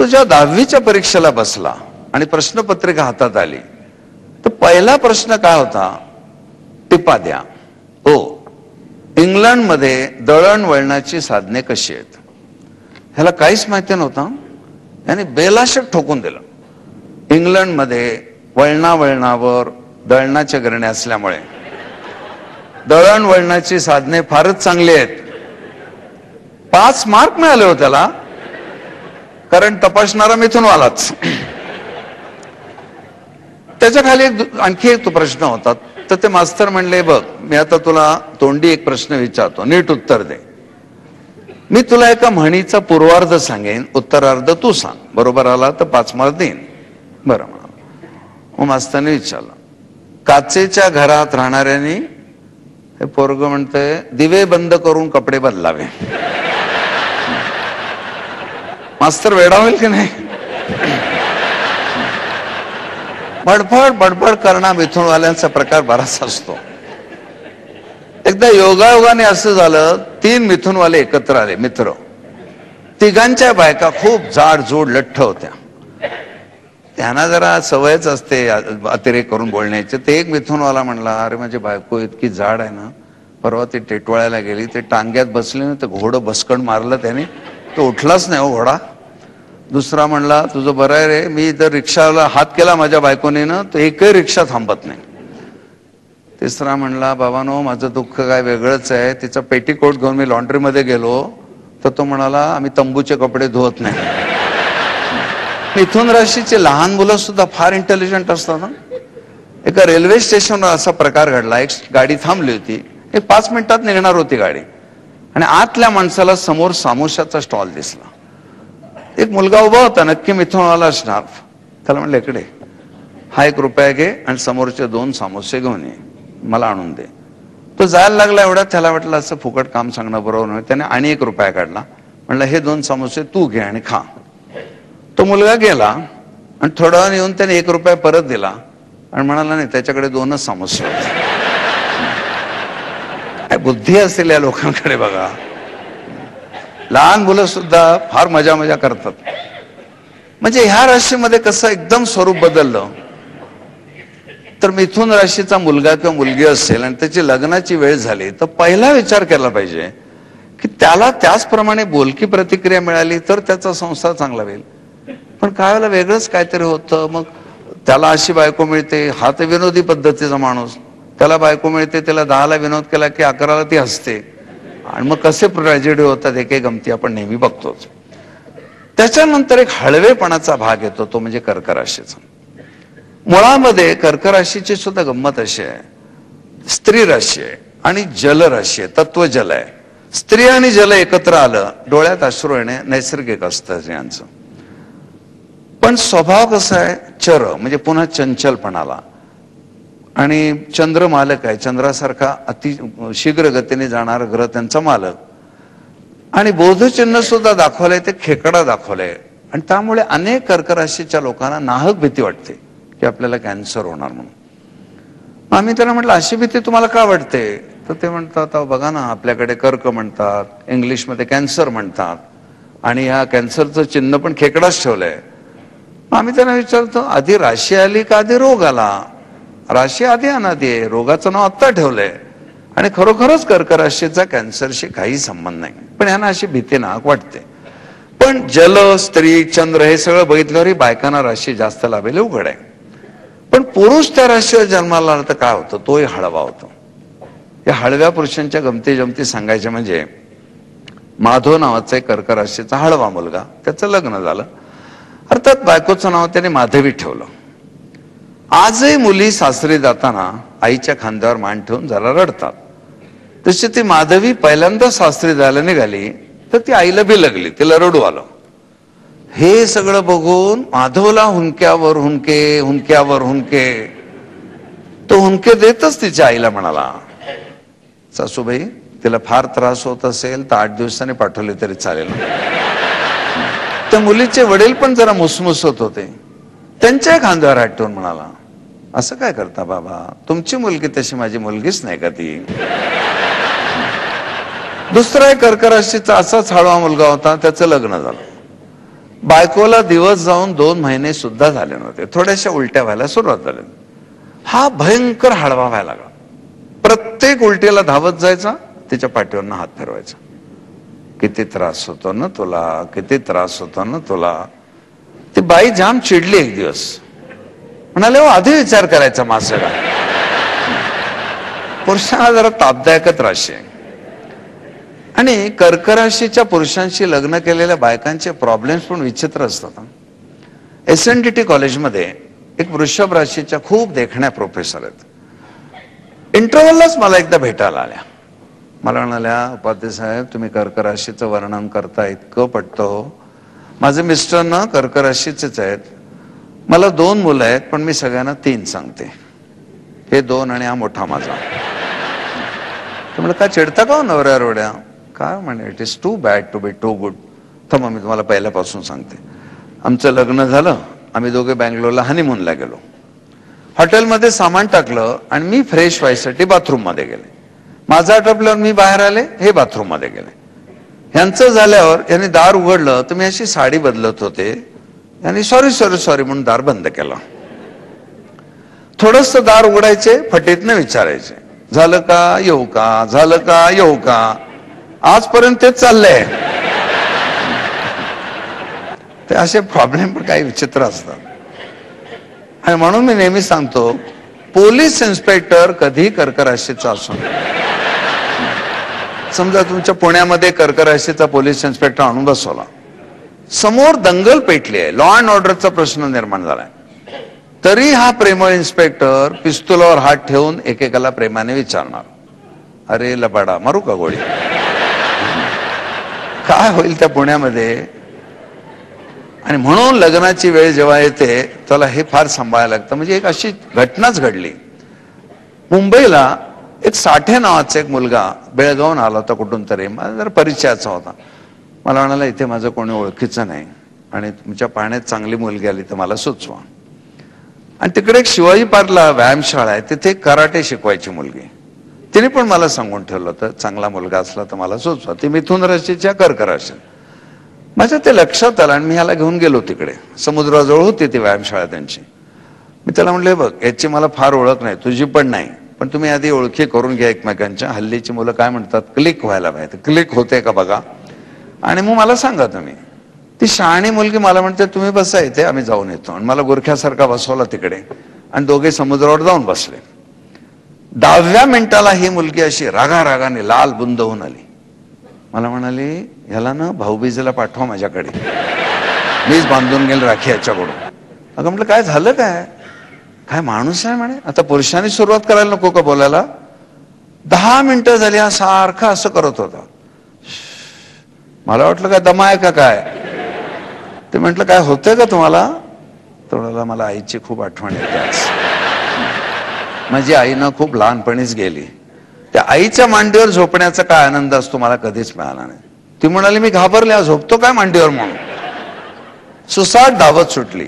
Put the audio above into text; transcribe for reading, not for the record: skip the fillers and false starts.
तो जेव्हा 10वीच्या परीक्षेला बसला आणि प्रश्नपत्रिका हातात आली तर पहिला प्रश्न काय होता, टिपा द्या. हो, इंग्लंडमध्ये दळणवळणाची साधने कशी आहेत. ह्याला काहीच माहिती नव्हतं. याने बेलाशक ठोकून दिलं. इंग्लंडमध्ये वळणावळणावर दळणाच्या गिरण्या असल्यामुळे दळणवळणाची साधने फारच चांगली आहेत. 5 मार्क मिळाले हो त्याला, कारण तपासणारा मिथुनवालाच. त्याच्या खाली आणखी एक तो प्रश्न होता. तर ते मास्तर म्हणले, बघ मी आता तुला तोंडी एक प्रश्न विचारतो, नीट उत्तर दे. मी तुला एका म्हणीचा पूर्वार्ध सांगेन, उत्तरार्ध तू सांग. बरोबर आला तर 5 मार्क देईन. बरं म्हणा. मग मास्तरने विचारलं, काचेच्या घरात राहणाऱ्यांनी, हे पोरग म्हणतंय, दिवे बंद करून कपडे बदलावे. मास्तर वेडा होईल की नाही. बडबड बडबड करणं मिथुनवाल्यांचा प्रकार बराच असतो. एकदा योगायोगाने असं झालं, 3 मिथुनवाले एकत्र आले, मित्र. तिघांच्या बायका खूप जाड जोड लठ्ठ होत्या. त्यांना जरा सवयच असते अतिरेक करून बोलण्याची. ते एक मिथुनवाला म्हणला, अरे माझी बायको इतकी जाड आहे ना, परवा ती टेटवाळ्याला गेली, ते टांग्यात बसली ना, तर घोडं बसकण मारलं त्याने, तो उठलाच नाही हो घोडा. दुसरा म्हणला, तुझं बरं आहे रे, मी जर रिक्षाला हात केला माझ्या बायकोने ना, तर एकही रिक्षा थांबत नाही. तिसरा म्हणला, बाबानो माझं दुःख काय वेगळंच आहे. तिचा पेटीकोट घेऊन मी लॉन्ड्रीमध्ये गेलो तर तो म्हणाला, आम्ही तंबूचे कपडे धुवत नाही. मिथुन राशीचे लहान मुलं सुद्धा फार इंटेलिजंट असतात ना. एका रेल्वे स्टेशनवर असा प्रकार घडला. एक गाडी थांबली होती, एक 5 मिनिटात निघणार होती गाडी, आणि आतल्या माणसाला समोर सामोशाचा स्टॉल दिसला. एक मुलगा उभा होता, नक्की मिथुनवाला असणार. त्याला म्हणलं, इकडे हा 1 रुपया घे आणि समोरचे 2 सामोसे घेऊन ये, मला आणून दे. तो जायला लागला. एवढा त्याला वाटलं असं फुकट काम सांगणं बरोबर नाही. त्याने आणि 1 रुपया काढला. म्हणलं, हे 2 सामोसे तू घे आणि खा. तो मुलगा गेला आणि थोडा वेळ येऊन त्याने 1 रुपया परत दिला आणि म्हणाला, नाही त्याच्याकडे 2च सामोसे होते. काय बुद्धी असेल या लोकांकडे बघा. लहान मुलं सुद्धा फार मजा मजा करतात. म्हणजे ह्या राशीमध्ये कसं एकदम स्वरूप बदललं. तर मिथुन राशीचा मुलगा किंवा मुलगी असेल आणि त्याची लग्नाची वेळ झाली तर पहिला विचार केला पाहिजे की त्याला त्याचप्रमाणे बोलकी प्रतिक्रिया मिळाली तर त्याचा संसार चांगला होईल. पण काय वेळेला वेगळंच काहीतरी होतं. मग त्याला अशी बायको मिळते, हा तर विनोदी पद्धतीचा माणूस. त्याला बायको मिळते, त्याला 10ला विनोद केला की 11ला ती हसते. आणि मग कसे ट्रॅजेडी होतात, एक एक गमती आपण नेहमी बघतोच. त्याच्यानंतर एक हळवेपणाचा भाग येतो, तो म्हणजे कर्क राशीचा. मुळामध्ये कर्क राशीची सुद्धा गंमत अशी आहे, स्त्री राशी आहे आणि जल राशी आहे, तत्व जल आहे. स्त्री आणि जल एकत्र आलं, डोळ्यात अश्रू येणे नैसर्गिक असतं स्त्रियांचं. पण स्वभाव कसा आहे, चर म्हणजे पुन्हा चंचलपणाला. आणि चंद्र मालक आहे, चंद्रासारखा अति शीघ्र गतीने जाणारा ग्रह त्यांचा मालक. आणि बोधचिन्ह सुद्धा दाखवलंय, ते खेकडा दाखवलंय. आणि त्यामुळे अनेक कर्क राशीच्या लोकांना नाहक भीती वाटते की आपल्याला कॅन्सर होणार म्हणून. आम्ही त्यांना म्हटलं, अशी भीती तुम्हाला का वाटते. तर ते म्हणतात, बघा ना, आपल्याकडे कर्क म्हणतात, इंग्लिशमध्ये कॅन्सर म्हणतात, आणि ह्या कॅन्सरचं चिन्ह पण खेकडाच ठेवलंय. आम्ही त्यांना विचारतो, आधी राशी आली का आधी रोग आला. राशी आधी अनादी आहे, रोगाचं नाव आत्ता ठेवलंय. आणि खरोखरच कर्क राशीचा कॅन्सरशी काही संबंध नाही. पण ह्यांना अशी भीती नाहक वाटते. पण जल, स्त्री, चंद्र हे सगळं बघितल्यावर बायकांना राशी जास्त लाभेल उघड आहे. पण पुरुष त्या राशीवर जन्माला आला तर काय होतं, तोही हळवा होतो. या हळव्या पुरुषांच्या गमती जमती सांगायच्या म्हणजे, माधव नावाचा एक कर्क राशीचा हळवा मुलगा, त्याचं लग्न झालं. अर्थात बायकोचं नाव त्याने माधवी ठेवलं. आजही मुली सासरी जाताना आईच्या खांद्यावर मान ठेवून जरा रडतात. तशी ती माधवी पहिल्यांदा सासरी जायला निघाली तर ती आईला बिलगली, तिला रडू आलं. हे सगळं बघून माधवला हुंक्यावर हुंके, हुंक्यावर हुंके. तो हुंके देतच तिच्या आईला म्हणाला, सासूबाई तिला फार त्रास होत असेल तर 8 दिवसांनी पाठवले तरी चालेल. त्या मुलीचे वडील पण जरा मुसमुसत होते. त्यांच्या खांद्यावर हात ठेवून म्हणाला, असं काय करता बाबा, तुमची मुलगी तशी माझी मुलगीच नाही का ती. दुसरा एक कर्क राशीचा असाच हळवा मुलगा होता, त्याचं लग्न झालं. बायकोला दिवस जाऊन 2 महिने सुद्धा झाले नव्हते, थोड्याशा उलट्या व्हायला सुरुवात झाली. हा भयंकर हळवा व्हायला लागला. प्रत्येक उलटीला धावत जायचा, तिच्या पाठीवरनं हात फिरवायचा. किती त्रास होतो ना तुला, किती त्रास होतो ना तुला. ती बाई जाम चिडली. एक दिवस म्हणाले, हो आधी विचार करायचा मासेला. पुरुषांना जरा तापदायकच राशी आहे. आणि कर्क राशीच्या पुरुषांशी लग्न केलेल्या बायकांचे प्रॉब्लेम्स पण विचित्र असतात. SNDT कॉलेजमध्ये एक वृषभ राशीच्या खूप देखण्या प्रोफेसर आहेत. इंटरव्हललाच मला एकदा भेटायला आल्या. मला म्हणाल्या, उपाध्याय साहेब तुम्ही कर्क राशीचं वर्णन करता, इतकं पटतं. माझे मिस्टर ना कर्क राशीचेच आहेत. मला 2 मुलं आहेत, पण मी सगळ्यांना 3 सांगते. हे 2 आणि हा मोठा माझा. तर म्हटलं, का चिडता का नवऱ्या रोड्या? काय म्हणे, it is too bad to be too good. थांबा मी तुम्हाला पहिल्यापासून सांगते. आमचं लग्न झालं, आम्ही दोघे बँगलोरला हनीमूनला गेलो. हॉटेलमध्ये सामान टाकलं आणि मी फ्रेश व्हायसाठी बाथरूम मध्ये गेले. माझं आटपल्यावर मी बाहेर आले, हे बाथरूम मध्ये गेले. ह्यांचं झाल्यावर यांनी दार उघडलं तर मी अशी साडी बदलत होते. यांनी सॉरी सॉरी सॉरी म्हणून दार बंद केलं. थोडस दार उघडायचे, फटीतनं विचारायचे, झालं का, येऊ का, झालं का, येऊ का. आजपर्यंत तेच चाललंय. ते असे प्रॉब्लेम पण काही विचित्र असतात. आणि म्हणून मी नेहमी सांगतो, पोलीस इन्स्पेक्टर कधी कर्क राशीचा असू नये. समजा तुमच्या पुण्यामध्ये कर्क राशीचा पोलीस इन्स्पेक्टर आणून बसवला, समोर दंगल पेटली आहे, लॉ अँड ऑर्डरचा प्रश्न निर्माण झालाय, तरी हा प्रेमळ इन्स्पेक्टर पिस्तुलावर हात ठेवून एकेकाला प्रेमाने विचारणार, अरे लबाडा मारू का गोळी. काय होईल त्या पुण्यामध्ये. आणि म्हणून लग्नाची वेळ जेव्हा येते त्याला हे फार सांभाळायला लागतं. म्हणजे एक अशी घटनाच घडली. मुंबईला एक साठे नावाचा एक मुलगा बेळगावून आला होता कुठून तरी, माझा जरा परिचयाचा होता. मला म्हणाला, इथे माझं कोणी ओळखीचं नाही आणि तुमच्या पाण्यात चांगली मुलगी आली तर मला सुचवा. आणि तिकडे एक शिवाजी पार्कला व्यायामशाळा आहे, तिथे कराटे शिकवायची मुलगी. तिने पण मला सांगून ठेवलं होतं, चांगला मुलगा असला तर मला सुचवा. ती मिथुन राशीच्या कर्क राशी. माझ्या ते लक्षात आलं आणि मी ह्याला घेऊन गेलो तिकडे. समुद्राजवळ होती ती व्यायामशाळा त्यांची. मी त्याला म्हणले, बघ याची मला फार ओळख नाही, तुझी पण नाही, पण तुम्ही आधी ओळखी करून घ्या एकमेकांच्या. हल्लीची मुलं काय म्हणतात, क्लिक व्हायला पाहिजे. क्लिक होते का बघा आणि मग मला सांगा तुम्ही. ती शहाणी मुलगी मला म्हणते, तुम्ही बसा इथे, आम्ही जाऊन येतो. आणि मला गुरख्यासारखा बसवला तिकडे आणि दोघे समुद्रावर जाऊन बसले. 10व्या मिनिटाला ही मुलगी अशी रागारागाने लाल बुंद होऊन आली. मला म्हणाली, ह्याला ना भाऊबीजेला पाठवा माझ्याकडे, मीच बांधून गेल राखी याच्याकडून. अगं म्हटलं, काय झालं, काय काय माणूस आहे म्हणे. आता पुरुषांनी सुरुवात करायला नको का बोलायला. 10 मिनिटं झाली हा सारखा असं करत होता. मला वाटलं काय दमा आहे का काय. ते म्हटलं, काय होतंय का तुम्हाला. तर मला आईची खूप आठवण येते आज. माझी आई ना खूप लहानपणीच गेली. त्या आईच्या मांडीवर झोपण्याचा काय आनंद असतो मला कधीच मिळाला नाही. ती म्हणाली, मी घाबरले, झोपतो काय मांडीवर म्हणून. सुसाट धावत सुटली.